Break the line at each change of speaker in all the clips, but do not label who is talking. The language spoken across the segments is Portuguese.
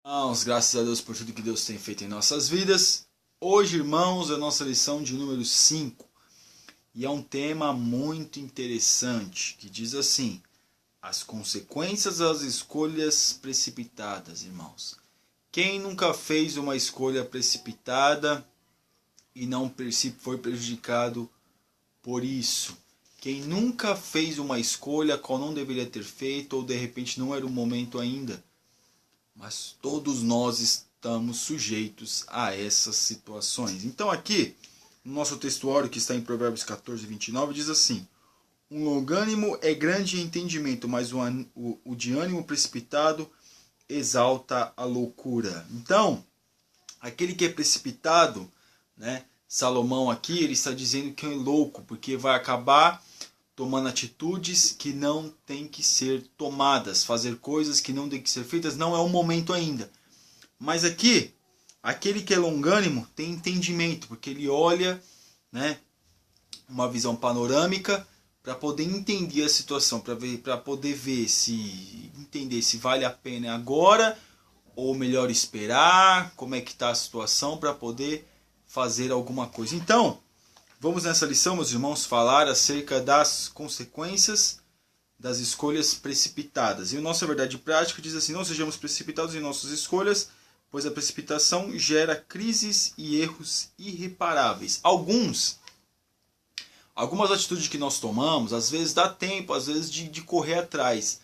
Irmãos, graças a Deus por tudo que Deus tem feito em nossas vidas. Hoje, irmãos, é a nossa lição de número 5. E é um tema muito interessante, que diz assim: as consequências das escolhas precipitadas, irmãos. Quem nunca fez uma escolha precipitada e não foi prejudicado por isso? Quem nunca fez uma escolha qual não deveria ter feito ou de repente não era o momento ainda? Mas todos nós estamos sujeitos a essas situações. Então aqui, no nosso textuário que está em Provérbios 14, 29, diz assim: um longânimo é grande em entendimento, mas o de ânimo precipitado exalta a loucura. Então, aquele que é precipitado, né, Salomão aqui, ele está dizendo que é louco, porque vai acabar tomando atitudes que não têm que ser tomadas, fazer coisas que não têm que ser feitas, não é o momento ainda. Mas aqui, aquele que é longânimo tem entendimento, porque ele olha, né, uma visão panorâmica para poder entender a situação, para poder entender se vale a pena agora ou melhor esperar, como é que está a situação para poder fazer alguma coisa. Então, vamos nessa lição, meus irmãos, falar acerca das consequências das escolhas precipitadas. E a nossa verdade prática diz assim: não sejamos precipitados em nossas escolhas, pois a precipitação gera crises e erros irreparáveis. Algumas atitudes que nós tomamos, às vezes dá tempo, às vezes de correr atrás.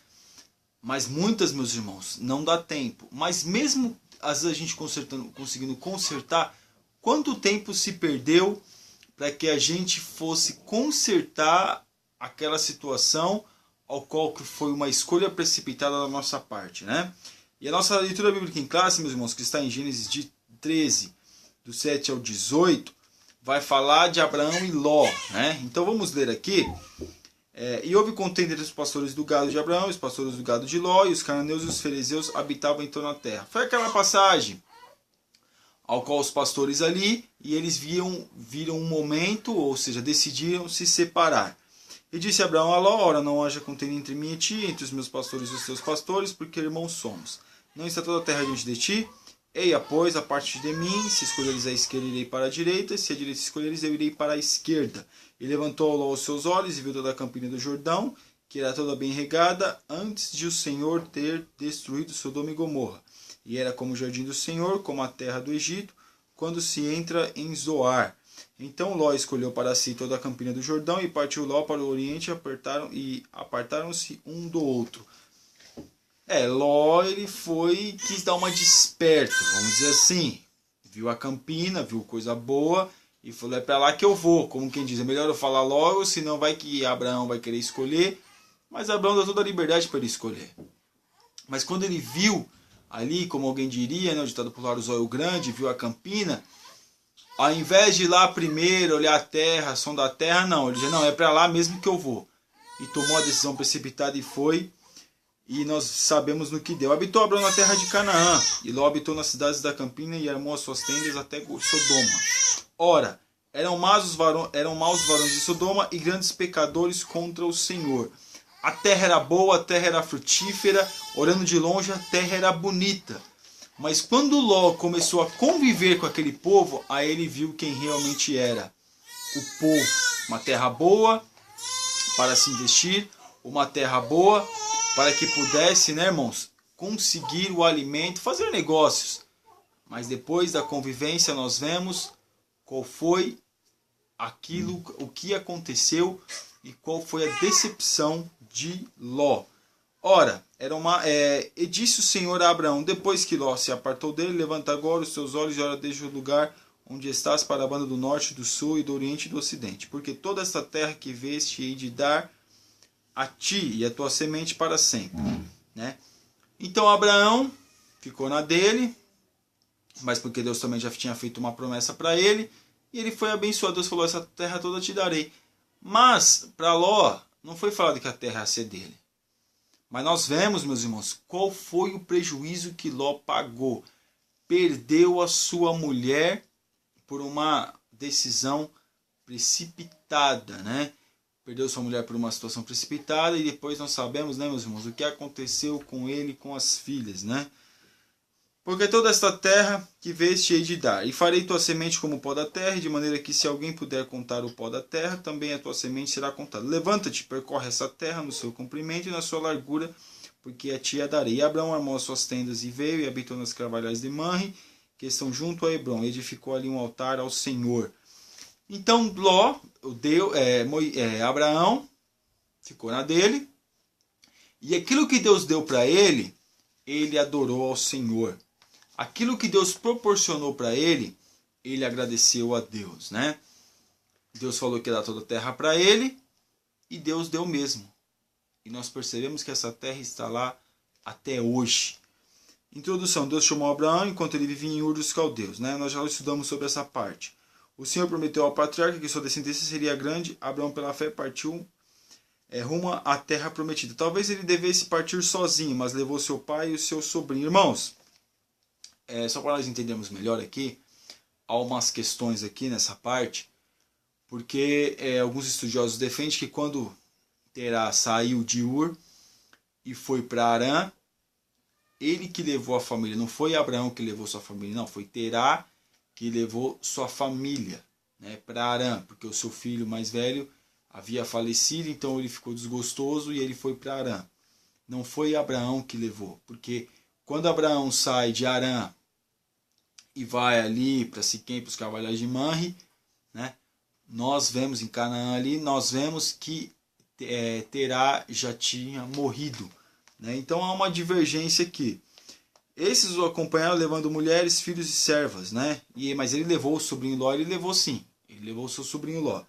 Mas muitas, meus irmãos, não dá tempo. Mas mesmo às vezes a gente conseguindo consertar, quanto tempo se perdeu para que a gente fosse consertar aquela situação ao qual que foi uma escolha precipitada da nossa parte, né? E a nossa leitura bíblica em classe, meus irmãos, que está em Gênesis 13, do 7 ao 18, vai falar de Abraão e Ló, né? Então vamos ler aqui. E houve contenda entre os pastores do gado de Abraão, os pastores do gado de Ló, e os cananeus e os fariseus habitavam então na terra. Foi aquela passagem ao qual os pastores ali, e eles viram um momento, ou seja, decidiram se separar. E disse Abraão a Ló: ora, não haja contenda entre mim e ti, entre os meus pastores e os teus pastores, porque irmãos somos. Não está toda a terra diante de ti? Eia, pois, a parte de mim, se escolheres a esquerda, irei para a direita, se a direita escolheres, eu irei para a esquerda. E levantou Ló os seus olhos e viu toda a campina do Jordão, que era toda bem regada, antes de o Senhor ter destruído Sodoma e Gomorra. E era como o jardim do Senhor, como a terra do Egito, quando se entra em Zoar. Então Ló escolheu para si toda a campina do Jordão, e partiu Ló para o oriente, e apartaram-se um do outro. Ló ele quis dar uma desperta, vamos dizer assim. Viu a campina, viu coisa boa, e falou: é para lá que eu vou. Como quem diz, é melhor eu falar logo, senão vai que Abraão vai querer escolher. Mas Abraão deu toda a liberdade para ele escolher. Mas quando ele viu ali, como alguém diria, né, o ditado popular, o zóio grande, viu a campina, ao invés de ir lá primeiro, olhar a terra, som da terra, não. Ele disse: não, é para lá mesmo que eu vou. E tomou a decisão precipitada e foi. E nós sabemos no que deu. Habitou Abraão na terra de Canaã, e Ló habitou nas cidades da campina e armou as suas tendas até Sodoma. Ora, eram maus os varões de Sodoma e grandes pecadores contra o Senhor. A terra era boa, a terra era frutífera, olhando de longe a terra era bonita. Mas quando Ló começou a conviver com aquele povo, aí ele viu quem realmente era o povo. Uma terra boa para se investir, uma terra boa para que pudesse, né, irmãos, conseguir o alimento, fazer negócios. Mas depois da convivência nós vemos qual foi o que aconteceu e qual foi a decepção de Ló. Ora, e disse o Senhor a Abraão, depois que Ló se apartou dele: levanta agora os teus olhos e olha desde o lugar onde estás para a banda do norte, do sul e do oriente e do ocidente. Porque toda esta terra que veste hei de dar a ti e a tua semente para sempre, né? Então Abraão ficou na dele, mas porque Deus também já tinha feito uma promessa para ele, e ele foi abençoado. Deus falou: essa terra toda te darei. Mas para Ló não foi falado que a terra ia ser dele. Mas nós vemos, meus irmãos, qual foi o prejuízo que Ló pagou. Perdeu a sua mulher por uma decisão precipitada, né? Perdeu sua mulher por uma situação precipitada, e depois nós sabemos, né, meus irmãos, o que aconteceu com ele e com as filhas, né? porque toda esta terra que vês hei de dar, e farei tua semente como o pó da terra, de maneira que se alguém puder contar o pó da terra, também a tua semente será contada. Levanta-te, percorre essa terra no seu comprimento e na sua largura, porque a ti a darei. E Abraão armou as suas tendas e veio e habitou nas carvalhais de Manre, que estão junto a Hebrom, e edificou ali um altar ao Senhor. Então Abraão ficou na dele, e aquilo que Deus deu para ele adorou ao Senhor. Aquilo que Deus proporcionou para ele agradeceu a Deus, né? Deus falou que ia dar toda a terra para ele, e Deus deu mesmo. E nós percebemos que essa terra está lá até hoje. Introdução. Deus chamou Abraão enquanto ele vivia em Ur dos Caldeus, né? Nós já estudamos sobre essa parte. O Senhor prometeu ao patriarca que sua descendência seria grande. Abraão, pela fé, partiu rumo à terra prometida. Talvez ele devesse partir sozinho, mas levou seu pai e o seu sobrinho. Irmãos, só para nós entendermos melhor aqui, há umas questões aqui nessa parte, porque alguns estudiosos defendem que quando Terá saiu de Ur e foi para Arã, ele que levou a família, não foi Abraão que levou sua família, não, foi Terá que levou sua família, né, para Arã, porque o seu filho mais velho havia falecido, então ele ficou desgostoso e ele foi para Arã. Não foi Abraão que levou, porque quando Abraão sai de Arã e vai ali para Siquém, para os carvalhais de Manre, né, nós vemos em Canaã ali, nós vemos que Terá já tinha morrido, né? Então há uma divergência aqui. Esses o acompanharam levando mulheres, filhos e servas, né? Mas ele levou o sobrinho Ló, ele levou sim, ele levou o seu sobrinho Ló.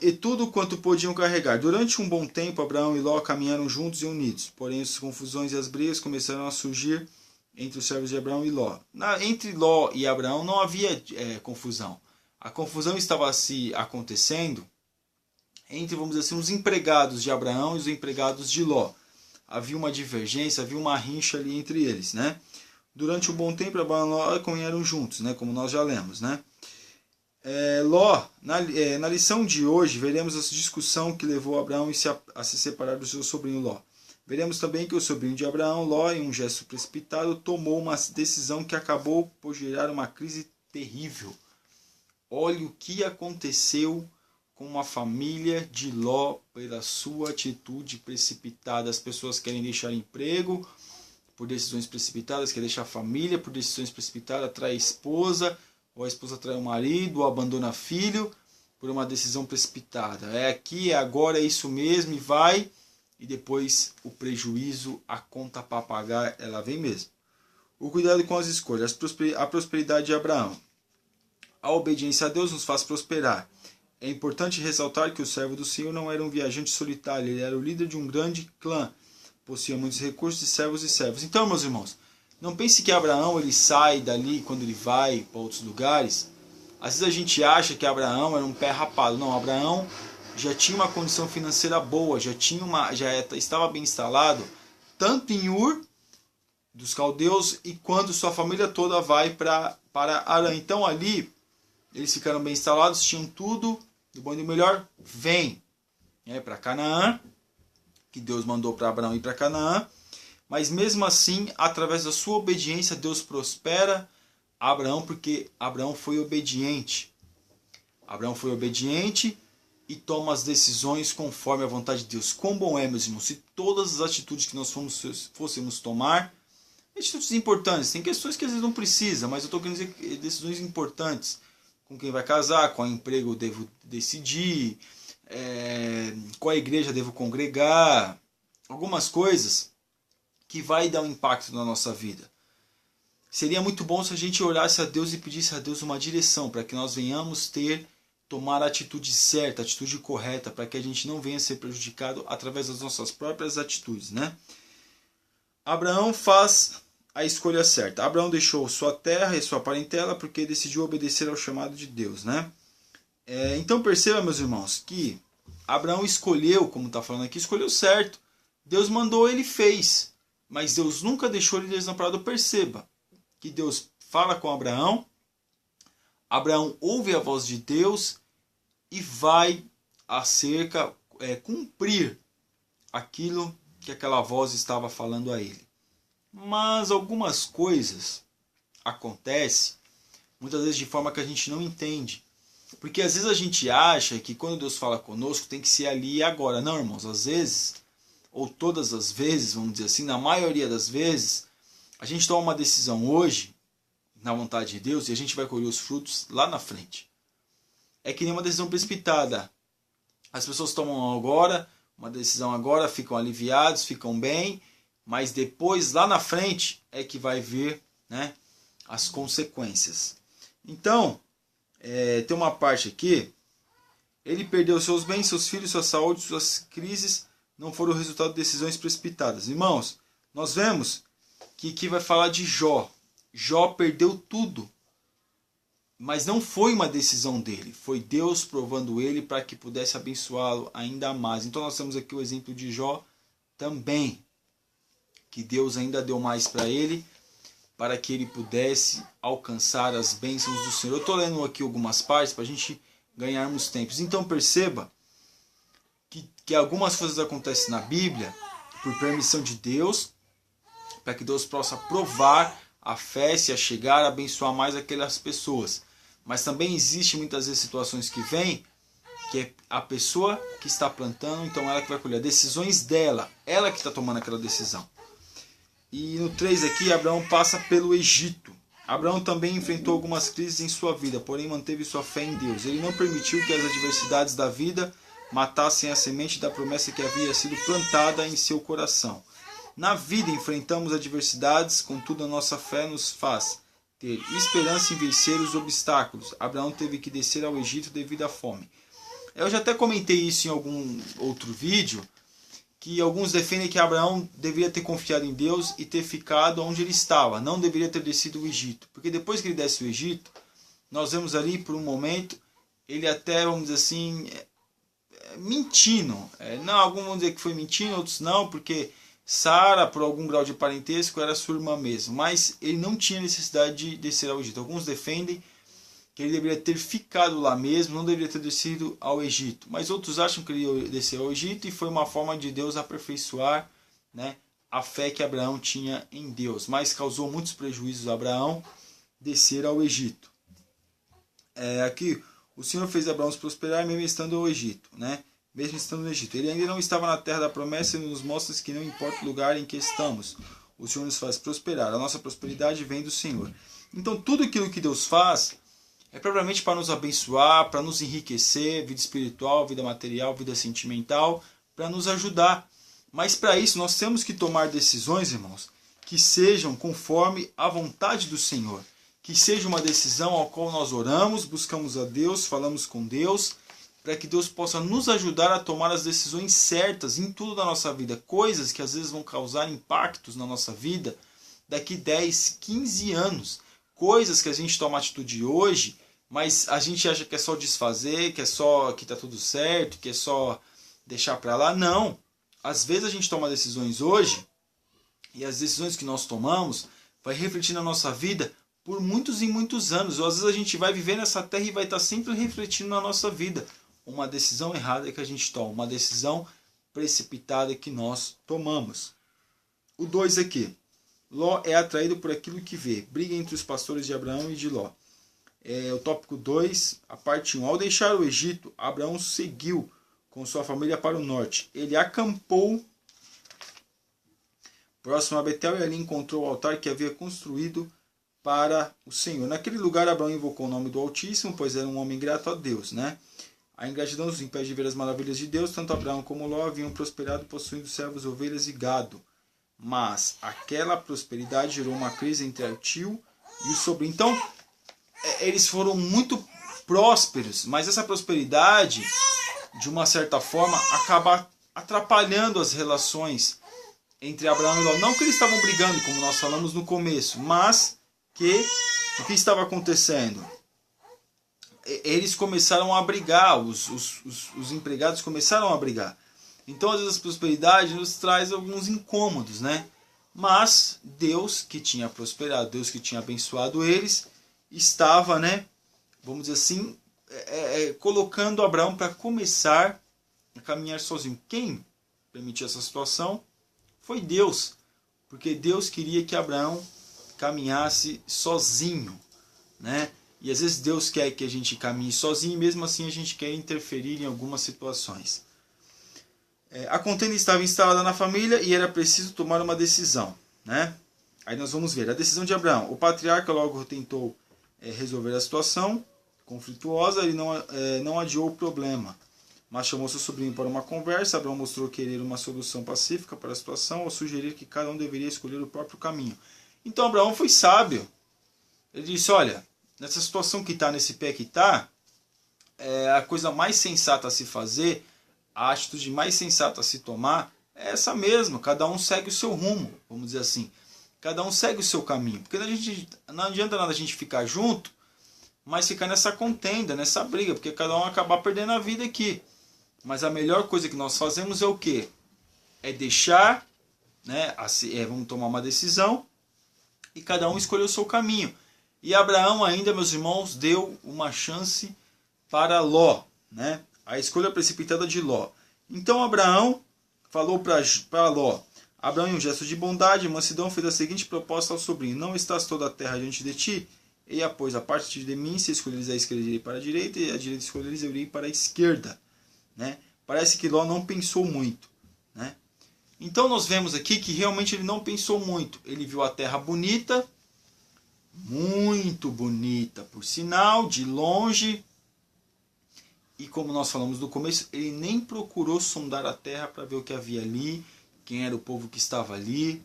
E tudo quanto podiam carregar. Durante um bom tempo, Abraão e Ló caminharam juntos e unidos. Porém, as confusões e as brigas começaram a surgir entre os servos de Abraão e Ló. Entre Ló e Abraão não havia confusão. A confusão estava se acontecendo entre, vamos dizer assim, os empregados de Abraão e os empregados de Ló. Havia uma divergência, havia uma rincha ali entre eles, né? Durante um bom tempo, Abraão e Ló caminharam juntos, né? Como nós já lemos, né? Na lição de hoje, veremos a discussão que levou Abraão a se separar do seu sobrinho Ló. Veremos também que o sobrinho de Abraão, Ló, em um gesto precipitado, tomou uma decisão que acabou por gerar uma crise terrível. Olha o que aconteceu com a família de Ló pela sua atitude precipitada. As pessoas querem deixar emprego por decisões precipitadas, querem deixar a família por decisões precipitadas, atrai a esposa, ou a esposa atrai o marido, ou abandona filho por uma decisão precipitada. É aqui, é agora, é isso mesmo, e vai, e depois o prejuízo, a conta para pagar, ela vem mesmo. O cuidado com as escolhas, a prosperidade de Abraão. A obediência a Deus nos faz prosperar. É importante ressaltar que o servo do Senhor não era um viajante solitário, ele era o líder de um grande clã, possuía muitos recursos de servos e servas. Então, meus irmãos, não pense que Abraão ele sai dali quando ele vai para outros lugares. Às vezes a gente acha que Abraão era um pé rapado. Não, Abraão já tinha uma condição financeira boa, já estava bem instalado, tanto em Ur dos caldeus e quando sua família toda vai para Arã. Então ali eles ficaram bem instalados, tinham tudo, do bom e do melhor, vem para Canaã, que Deus mandou para Abraão ir para Canaã, mas mesmo assim, através da sua obediência, Deus prospera Abraão, porque Abraão foi obediente. Abraão foi obediente e toma as decisões conforme a vontade de Deus. Quão bom é, meus irmãos, se todas as atitudes que nós fôssemos tomar, atitudes importantes, tem questões que às vezes não precisa, mas eu estou querendo dizer decisões importantes, com quem vai casar, qual emprego eu devo decidir, qual igreja devo congregar, algumas coisas que vai dar um impacto na nossa vida. Seria muito bom se a gente orasse a Deus e pedisse a Deus uma direção para que nós venhamos tomar a atitude certa, a atitude correta, para que a gente não venha ser prejudicado através das nossas próprias atitudes, né? Abraão faz a escolha certa. Abraão deixou sua terra e sua parentela porque decidiu obedecer ao chamado de Deus, né? Então perceba, meus irmãos, que Abraão escolheu, como está falando aqui, escolheu certo. Deus mandou, ele fez. Mas Deus nunca deixou ele desamparado. Perceba que Deus fala com Abraão, Abraão ouve a voz de Deus e vai cumprir aquilo que aquela voz estava falando a ele. Mas algumas coisas acontecem, muitas vezes de forma que a gente não entende. Porque às vezes a gente acha que quando Deus fala conosco tem que ser ali e agora. Não, irmãos, às vezes, ou todas as vezes, vamos dizer assim, na maioria das vezes, a gente toma uma decisão hoje, na vontade de Deus, e a gente vai colher os frutos lá na frente. É que nem uma decisão precipitada. As pessoas tomam agora, uma decisão agora, ficam aliviados, ficam bem, mas depois, lá na frente, é que vai vir, né, as consequências. Então, tem uma parte aqui, ele perdeu seus bens, seus filhos, sua saúde, suas crises, não foram o resultado de decisões precipitadas. Irmãos, nós vemos que aqui vai falar de Jó. Jó perdeu tudo, mas não foi uma decisão dele, foi Deus provando ele para que pudesse abençoá-lo ainda mais. Então nós temos aqui o exemplo de Jó também, que Deus ainda deu mais para ele, para que ele pudesse alcançar as bênçãos do Senhor. Eu estou lendo aqui algumas partes para a gente ganharmos tempos. Então perceba que algumas coisas acontecem na Bíblia por permissão de Deus, para que Deus possa provar a fé, se a chegar, abençoar mais aquelas pessoas. Mas também existe muitas vezes situações que vêm, que é a pessoa que está plantando, então ela que vai colher. Decisões dela, ela que está tomando aquela decisão. E no 3 aqui, Abraão passa pelo Egito. Abraão também enfrentou algumas crises em sua vida, porém manteve sua fé em Deus. Ele não permitiu que as adversidades da vida matassem a semente da promessa que havia sido plantada em seu coração. Na vida enfrentamos adversidades, contudo a nossa fé nos faz ter esperança em vencer os obstáculos. Abraão teve que descer ao Egito devido à fome. Eu já até comentei isso em algum outro vídeo, que alguns defendem que Abraão deveria ter confiado em Deus e ter ficado onde ele estava, não deveria ter descido o Egito. Porque depois que ele desce o Egito, nós vemos ali por um momento, ele até, vamos dizer assim, mentindo. Não, alguns vão dizer que foi mentindo, outros não, porque Sara, por algum grau de parentesco, era sua irmã mesmo. Mas ele não tinha necessidade de descer ao Egito. Alguns defendem que ele deveria ter ficado lá mesmo, não deveria ter descido ao Egito. Mas outros acham que ele desceu ao Egito e foi uma forma de Deus aperfeiçoar, né, a fé que Abraão tinha em Deus. Mas causou muitos prejuízos a Abraão descer ao Egito. Aqui, o Senhor fez Abraão prosperar mesmo estando no Egito, né? Mesmo estando no Egito. Ele ainda não estava na terra da promessa e nos mostra que não importa o lugar em que estamos, o Senhor nos faz prosperar. A nossa prosperidade vem do Senhor. Então tudo aquilo que Deus faz é propriamente para nos abençoar, para nos enriquecer, vida espiritual, vida material, vida sentimental, para nos ajudar. Mas para isso nós temos que tomar decisões, irmãos, que sejam conforme a vontade do Senhor. Que seja uma decisão ao qual nós oramos, buscamos a Deus, falamos com Deus, para que Deus possa nos ajudar a tomar as decisões certas em tudo da nossa vida. Coisas que às vezes vão causar impactos na nossa vida daqui 10, 15 anos. Coisas que a gente toma atitude hoje, mas a gente acha que é só desfazer, que é só que está tudo certo, que é só deixar para lá. Não. Às vezes a gente toma decisões hoje e as decisões que nós tomamos vai refletir na nossa vida por muitos e muitos anos. Ou às vezes a gente vai viver nessa terra e vai estar sempre refletindo na nossa vida. Uma decisão errada que a gente toma, uma decisão precipitada que nós tomamos. O 2 aqui. Ló é atraído por aquilo que vê. Briga entre os pastores de Abraão e de Ló. O tópico 2, a parte 1. Ao deixar o Egito, Abraão seguiu com sua família para o norte. Ele acampou próximo a Betel e ali encontrou o altar que havia construído para o Senhor. Naquele lugar, Abraão invocou o nome do Altíssimo, pois era um homem grato a Deus, né? A ingratidão os impede de ver as maravilhas de Deus. Tanto Abraão como Ló haviam prosperado, possuindo servos, ovelhas e gado. Mas aquela prosperidade gerou uma crise entre o tio e o sobrinho. Então, eles foram muito prósperos, mas essa prosperidade, de uma certa forma, acaba atrapalhando as relações entre Abraão e Ló. Não que eles estavam brigando, como nós falamos no começo, mas que o que estava acontecendo? Eles começaram a brigar, os empregados começaram a brigar. Então, às vezes, a prosperidade nos traz alguns incômodos, né? Mas Deus, que tinha prosperado, Deus que tinha abençoado eles, estava, né, vamos dizer assim, colocando Abraão para começar a caminhar sozinho. Quem permitiu essa situação foi Deus. porque Deus queria que Abraão caminhasse sozinho, né? E às vezes Deus quer que a gente caminhe sozinho e mesmo assim a gente quer interferir em algumas situações. A contenda estava instalada na família e era preciso tomar uma decisão, né? Aí nós vamos ver a decisão de Abraão. O patriarca logo tentou resolver a situação conflituosa, ele não adiou o problema, mas chamou seu sobrinho para uma conversa. Abraão mostrou querer uma solução pacífica para a situação ao sugerir que cada um deveria escolher o próprio caminho. Então Abraão foi sábio. Ele disse, olha, nessa situação que está, nesse pé que está, a coisa mais sensata a se fazer, a atitude mais sensata a se tomar é essa mesmo. Cada um segue o seu rumo, vamos dizer assim. Cada um segue o seu caminho. Porque não adianta nada a gente ficar junto, mas ficar nessa contenda, nessa briga, porque cada um acabar perdendo a vida aqui. Mas a melhor coisa que nós fazemos é o quê? É deixar, né, vamos tomar uma decisão e cada um escolher o seu caminho. E Abraão ainda, meus irmãos, deu uma chance para Ló, né? A escolha precipitada de Ló. Então Abraão falou para Ló. Abraão, em um gesto de bondade e mansidão, fez a seguinte proposta ao sobrinho: não estás toda a terra diante de ti? E após a parte de mim, se escolheres a esquerda, irei para a direita, e a direita escolheres, eu irei para a esquerda. Né? Parece que Ló não pensou muito. Né? Então nós vemos aqui que realmente ele não pensou muito. Ele viu a terra bonita, muito bonita, por sinal, de longe. E como nós falamos no começo, ele nem procurou sondar a terra para ver o que havia ali, quem era o povo que estava ali,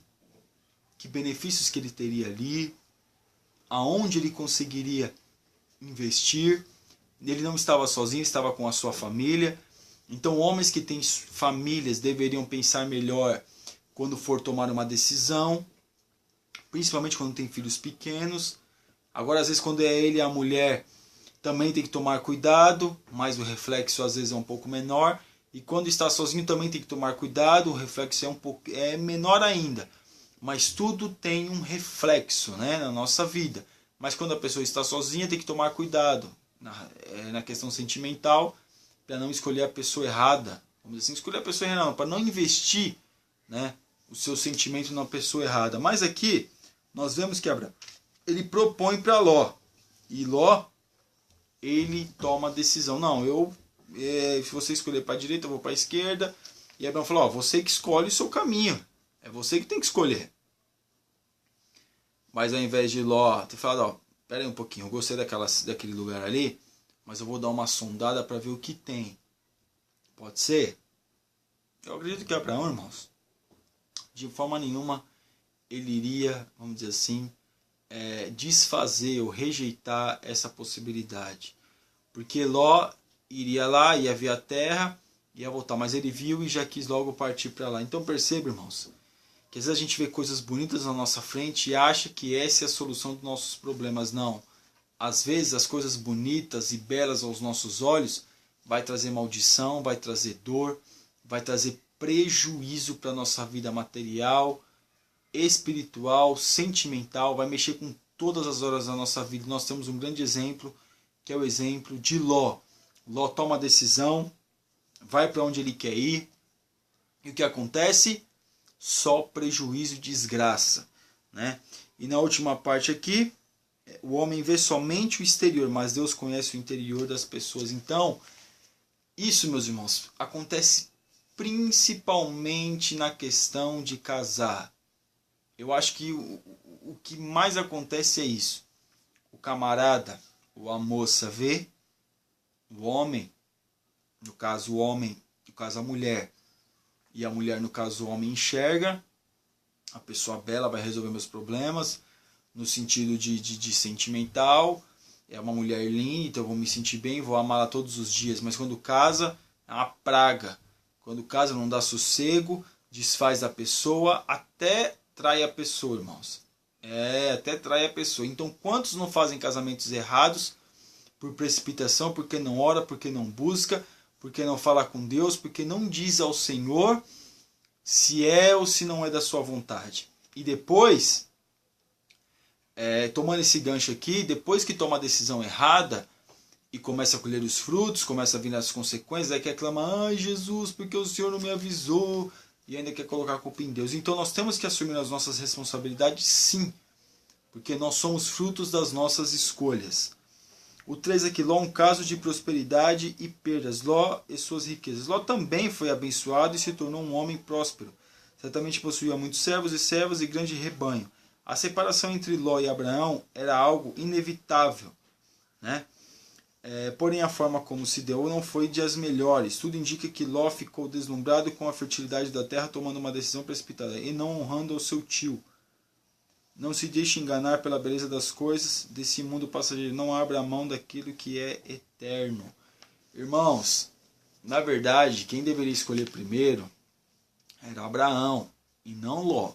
que benefícios que ele teria ali, aonde ele conseguiria investir. Ele não estava sozinho, estava com a sua família. Então homens que têm famílias deveriam pensar melhor quando for tomar uma decisão, principalmente quando tem filhos pequenos. Agora, às vezes, quando é ele e a mulher, também tem que tomar cuidado, mas o reflexo às vezes é um pouco menor. E quando está sozinho também tem que tomar cuidado, o reflexo é menor ainda. Mas tudo tem um reflexo, né, na nossa vida. Mas quando a pessoa está sozinha tem que tomar cuidado na questão sentimental, para não escolher a pessoa errada. Vamos dizer assim, escolher a pessoa errada, para não investir, né, o seu sentimento na pessoa errada. Mas aqui nós vemos que Abraão, ele propõe para Ló. E Ló, ele toma a decisão. Não, se você escolher para a direita, eu vou para a esquerda. E Abraão falou, você que escolhe o seu caminho. É você que tem que escolher. Mas ao invés de Ló ter falado, pera aí um pouquinho, eu gostei daquele lugar ali, mas eu vou dar uma sondada para ver o que tem. Pode ser? Eu acredito que Abraão, irmãos, de forma nenhuma ele iria, vamos dizer assim, desfazer ou rejeitar essa possibilidade. Porque Ló iria lá, ia ver a terra, ia voltar. Mas ele viu e já quis logo partir para lá. Então perceba, irmãos, que às vezes a gente vê coisas bonitas na nossa frente e acha que essa é a solução dos nossos problemas. Não. Às vezes as coisas bonitas e belas aos nossos olhos vai trazer maldição, vai trazer dor, vai trazer prejuízo para a nossa vida material, espiritual, sentimental, vai mexer com todas as horas da nossa vida. Nós temos um grande exemplo, que é o exemplo de Ló. Ló toma a decisão, vai para onde ele quer ir, e o que acontece? Só prejuízo e desgraça. Né? E na última parte aqui, o homem vê somente o exterior, mas Deus conhece o interior das pessoas. Então, isso, meus irmãos, acontece principalmente na questão de casar. Eu acho que o que mais acontece é isso. O camarada, ou a moça vê, o homem, no caso o homem, no caso a mulher, e a mulher, no caso o homem, enxerga, a pessoa bela vai resolver meus problemas, no sentido de sentimental, é uma mulher linda, então eu vou me sentir bem, vou amá-la todos os dias, mas quando casa, é uma praga. Quando casa não dá sossego, desfaz a pessoa, até trai a pessoa, irmãos. Até trai a pessoa. Então quantos não fazem casamentos errados por precipitação, porque não ora, porque não busca, porque não fala com Deus, porque não diz ao Senhor se é ou se não é da sua vontade. E depois, tomando esse gancho aqui, depois que toma a decisão errada e começa a colher os frutos, começa a vir as consequências, aí que reclama, ai Jesus, porque o Senhor não me avisou, e ainda quer colocar a culpa em Deus. Então nós temos que assumir as nossas responsabilidades, sim, porque nós somos frutos das nossas escolhas. O 3 aqui, Ló, um caso de prosperidade e perdas. Ló e suas riquezas. Ló também foi abençoado e se tornou um homem próspero. Certamente possuía muitos servos e servas e grande rebanho. A separação entre Ló e Abraão era algo inevitável, né? Porém, a forma como se deu não foi das melhores. Tudo indica que Ló ficou deslumbrado com a fertilidade da terra, tomando uma decisão precipitada e não honrando ao seu tio. Não se deixe enganar pela beleza das coisas desse mundo passageiro. Não abra a mão daquilo que é eterno. Irmãos, na verdade, quem deveria escolher primeiro era Abraão e não Ló.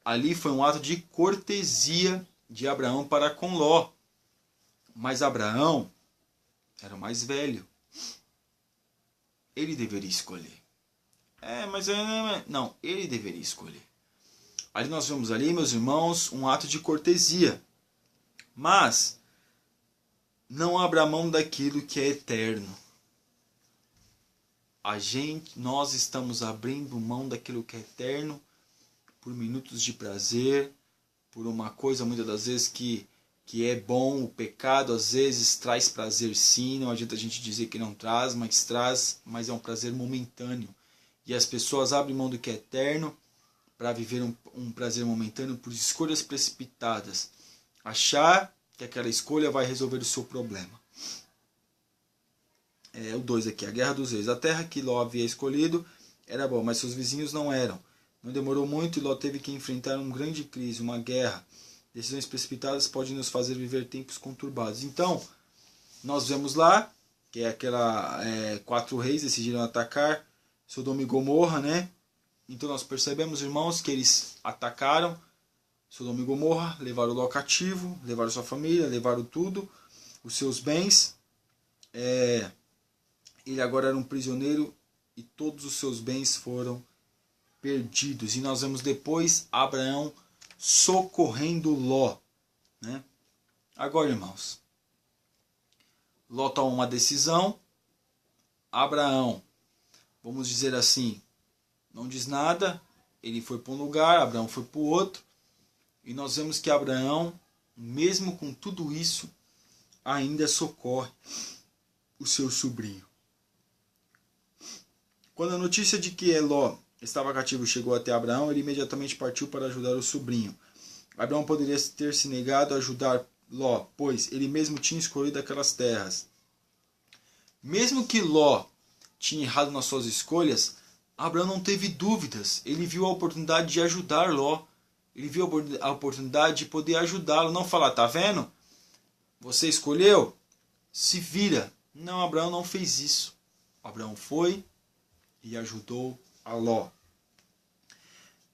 Ali foi um ato de cortesia de Abraão para com Ló. Mas Abraão era o mais velho. Ele deveria escolher. Não, ele deveria escolher. Ali nós vemos ali, meus irmãos, um ato de cortesia. Mas não abra mão daquilo que é eterno. Nós estamos abrindo mão daquilo que é eterno por minutos de prazer, por uma coisa muitas das vezes que é bom. O pecado às vezes traz prazer, sim, não adianta a gente dizer que não traz, mas é um prazer momentâneo. E as pessoas abrem mão do que é eterno para viver um prazer momentâneo por escolhas precipitadas. Achar que aquela escolha vai resolver o seu problema. O 2 aqui, a guerra dos reis. A terra que Ló havia escolhido era boa, mas seus vizinhos não eram. Não demorou muito e Ló teve que enfrentar uma grande crise, uma guerra. Decisões precipitadas podem nos fazer viver tempos conturbados. Então, nós vemos lá, que é aquela 4 reis decidiram atacar Sodoma e Gomorra, né? Então nós percebemos, irmãos, que eles atacaram Sodoma e Gomorra, levaram Ló cativo, levaram sua família, levaram tudo, os seus bens. Ele agora era um prisioneiro e todos os seus bens foram perdidos. E nós vemos depois Abraão socorrendo Ló, né? Agora, irmãos, Ló toma uma decisão. Abraão, vamos dizer assim, não diz nada. Ele foi para um lugar, Abraão foi para o outro. E nós vemos que Abraão, mesmo com tudo isso, ainda socorre o seu sobrinho. Quando a notícia de que Ló estava cativo chegou até Abraão, ele imediatamente partiu para ajudar o sobrinho. Abraão poderia ter se negado a ajudar Ló, pois ele mesmo tinha escolhido aquelas terras. Mesmo que Ló tinha errado nas suas escolhas, Abraão não teve dúvidas. Ele viu a oportunidade de ajudar Ló. Ele viu a oportunidade de poder ajudá-lo. Não falar, tá vendo? Você escolheu? Se vira. Não, Abraão não fez isso. Abraão foi e ajudou a Ló.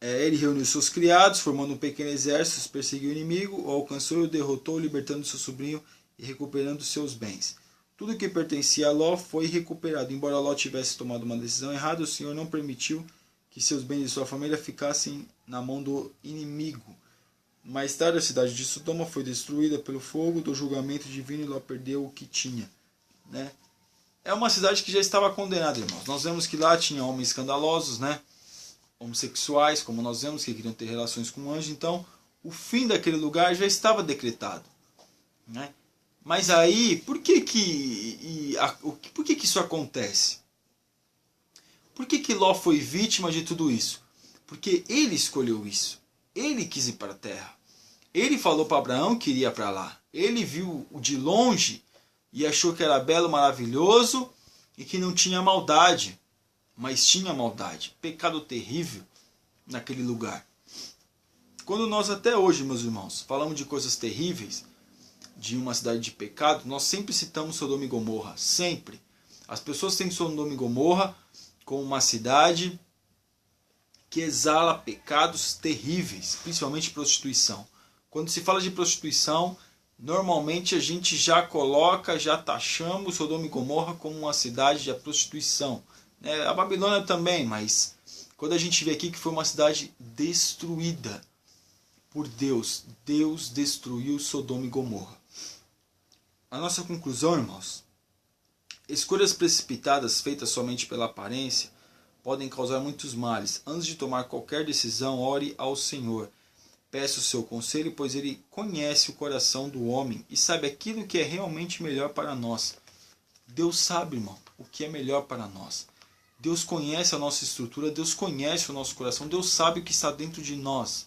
Ele reuniu seus criados, formando um pequeno exército, perseguiu o inimigo, o alcançou e o derrotou, libertando seu sobrinho e recuperando seus bens. Tudo que pertencia a Ló foi recuperado. Embora Ló tivesse tomado uma decisão errada, o Senhor não permitiu que seus bens e sua família ficassem na mão do inimigo. Mais tarde, a cidade de Sodoma foi destruída pelo fogo do julgamento divino e Ló perdeu o que tinha, né? É uma cidade que já estava condenada, irmãos. Nós vemos que lá tinha homens escandalosos, né? Homossexuais, como nós vemos, que queriam ter relações com o anjo. Então, o fim daquele lugar já estava decretado, né? Mas aí, por que isso acontece? Por que Ló foi vítima de tudo isso? Porque ele escolheu isso. Ele quis ir para a terra. Ele falou para Abraão que iria para lá. Ele viu de longe e achou que era belo, maravilhoso e que não tinha maldade. Mas tinha maldade. Pecado terrível naquele lugar. Quando nós até hoje, meus irmãos, falamos de coisas terríveis, de uma cidade de pecado, nós sempre citamos Sodoma e Gomorra. Sempre. As pessoas têm Sodoma e Gomorra como uma cidade que exala pecados terríveis, principalmente prostituição. Quando se fala de prostituição, normalmente a gente já taxamos Sodoma e Gomorra como uma cidade de prostituição. A Babilônia também, mas quando a gente vê aqui que foi uma cidade destruída por Deus, Deus destruiu Sodoma e Gomorra. A nossa conclusão, irmãos, escolhas precipitadas feitas somente pela aparência podem causar muitos males. Antes de tomar qualquer decisão, ore ao Senhor. Peça o seu conselho, pois Ele conhece o coração do homem e sabe aquilo que é realmente melhor para nós. Deus sabe, irmão, o que é melhor para nós. Deus conhece a nossa estrutura, Deus conhece o nosso coração, Deus sabe o que está dentro de nós.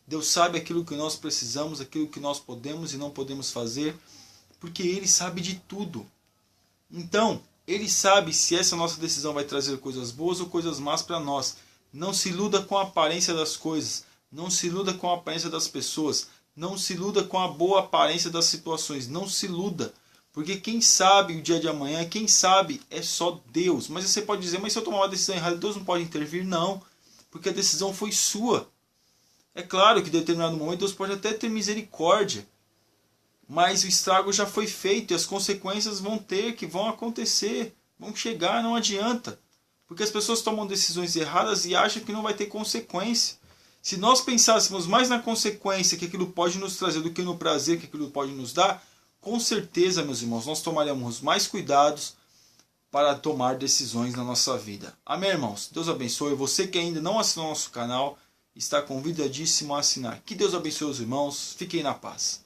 Deus sabe aquilo que nós precisamos, aquilo que nós podemos e não podemos fazer, porque Ele sabe de tudo. Então, Ele sabe se essa nossa decisão vai trazer coisas boas ou coisas más para nós. Não se iluda com a aparência das coisas, não se iluda com a aparência das pessoas, não se iluda com a boa aparência das situações, não se iluda. Porque quem sabe o dia de amanhã, quem sabe é só Deus. Mas você pode dizer, mas se eu tomar uma decisão errada, Deus não pode intervir? Não, porque a decisão foi sua. É claro que em determinado momento Deus pode até ter misericórdia, mas o estrago já foi feito e as consequências vão acontecer, vão chegar, não adianta. Porque as pessoas tomam decisões erradas e acham que não vai ter consequência. Se nós pensássemos mais na consequência que aquilo pode nos trazer do que no prazer que aquilo pode nos dar, com certeza, meus irmãos, nós tomaríamos mais cuidados para tomar decisões na nossa vida. Amém, irmãos? Deus abençoe. Você que ainda não assinou nosso canal, está convidadíssimo a assinar. Que Deus abençoe os irmãos. Fiquem na paz.